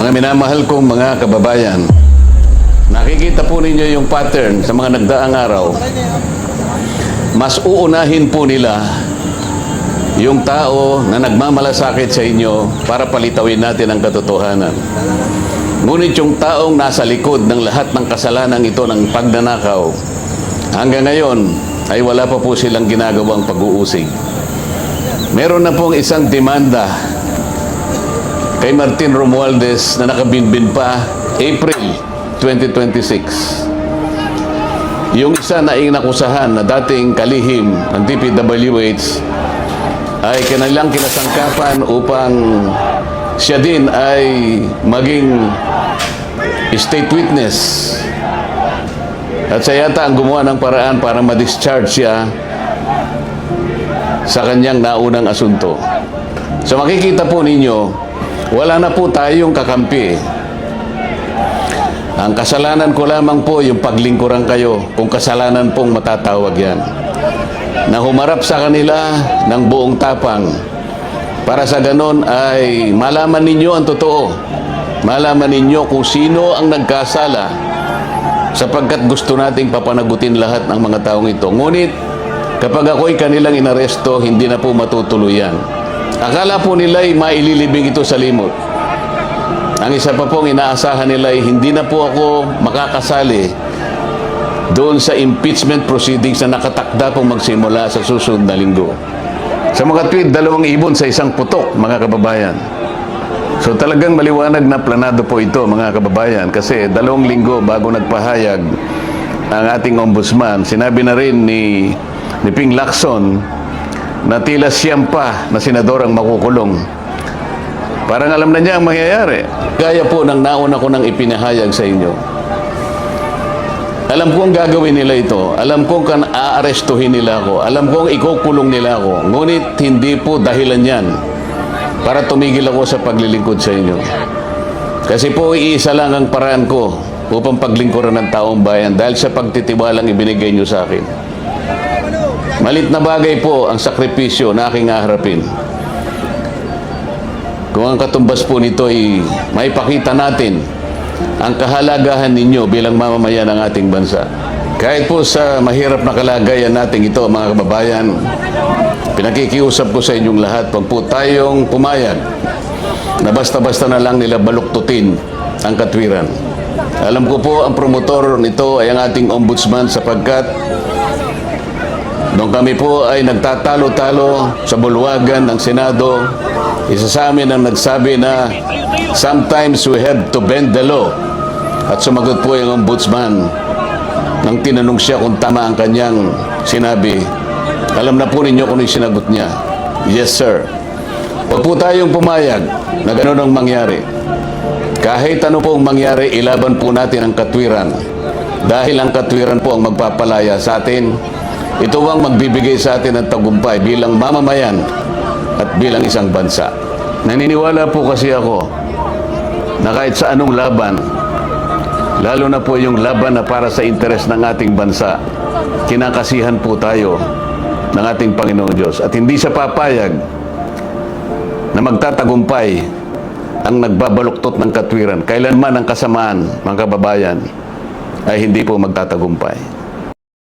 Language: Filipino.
Mga minamahal kong mga kababayan, nakikita po ninyo yung pattern sa mga nagdaang araw. Mas uunahin po nila yung tao na nagmamalasakit sa inyo para palitawin natin ang katotohanan. Ngunit yung taong nasa likod ng lahat ng kasalanan ito ng pagnanakaw, hanggang ngayon ay wala pa po silang ginagawang pag-uusig. Meron na pong isang demanda kay Martin Romualdez na nakabinbin pa April 2026. Yung isa na inakusahan na dating kalihim ng DPWH ay kanilang kinasangkapan upang siya din ay maging state witness. At siya yata ang gumawa ng paraan para ma-discharge siya sa kanyang naunang asunto. So makikita po ninyo, wala na po tayong kakampi. Ang kasalanan ko lamang po yung paglingkuran kayo, kung kasalanan pong matatawag yan. Na humarap sa kanila ng buong tapang para sa ganon ay malaman ninyo ang totoo. Malaman ninyo kung sino ang nagkasala sapagkat gusto nating papanagutin lahat ng mga taong ito. Ngunit kapag ako'y kanilang inaresto, hindi na po matutuluyan. Akala po nila ay maililibing ito sa limot. Ang isa pa pong inaasahan nila ay hindi na po ako makakasali doon sa impeachment proceedings na nakatakda pong magsimula sa susunod na linggo. Sa mga tweet, 2 ibon sa isang putok, mga kababayan. So talagang maliwanag na planado po ito, mga kababayan, kasi 2 linggo bago nagpahayag ang ating ombudsman, sinabi na rin ni Ping Lacson na tila siyam pa na senador ang makukulong. Parang alam na niya ang mangyayari. Gaya po ng nauna ko nang ipinahayag sa inyo. Alam kong gagawin nila ito. Alam kong aarestuhin nila ako. Alam kong ikukulong nila ako. Ngunit hindi po dahilan yan para tumigil ako sa paglilingkod sa inyo. Kasi po iisa lang ang paraan ko upang paglingkuran ng taong bayan dahil sa pagtitiwalang ibinigay nyo sa akin. Malit na bagay po ang sakripisyo na aking haharapin. Kung ang katumbas po nito ay maipakita natin ang kahalagahan ninyo bilang mamamayan ng ating bansa. Kahit po sa mahirap na kalagayan natin ito, mga kababayan, pinakikiusap ko sa inyong lahat, pag po tayong pumayag na basta-basta na lang nila baluktutin ang katwiran. Alam ko po ang promotor nito ay ang ating ombudsman sapagkat nung kami po ay nagtatalo-talo sa bulwagan ng Senado, isa sa amin ang nagsabi na sometimes we have to bend the law. At sumagot po yung ombudsman nang tinanong siya kung tama ang kanyang sinabi. Alam na po ninyo kung yung sinagot niya. Yes, sir. Huwag po tayong pumayag na gano'n ang mangyari. Kahit ano pong mangyari, ilaban po natin ang katwiran. Dahil ang katwiran po ang magpapalaya sa atin. Ito ang magbibigay sa atin ng tagumpay bilang mamamayan at bilang isang bansa. Naniniwala po kasi ako na kahit sa anong laban, lalo na po yung laban na para sa interes ng ating bansa, kinakasihan po tayo ng ating Panginoong Diyos. At hindi siya papayag na magtatagumpay ang nagbabaluktot ng katwiran. Kailanman ang kasamaan, mga kababayan, ay hindi po magtatagumpay.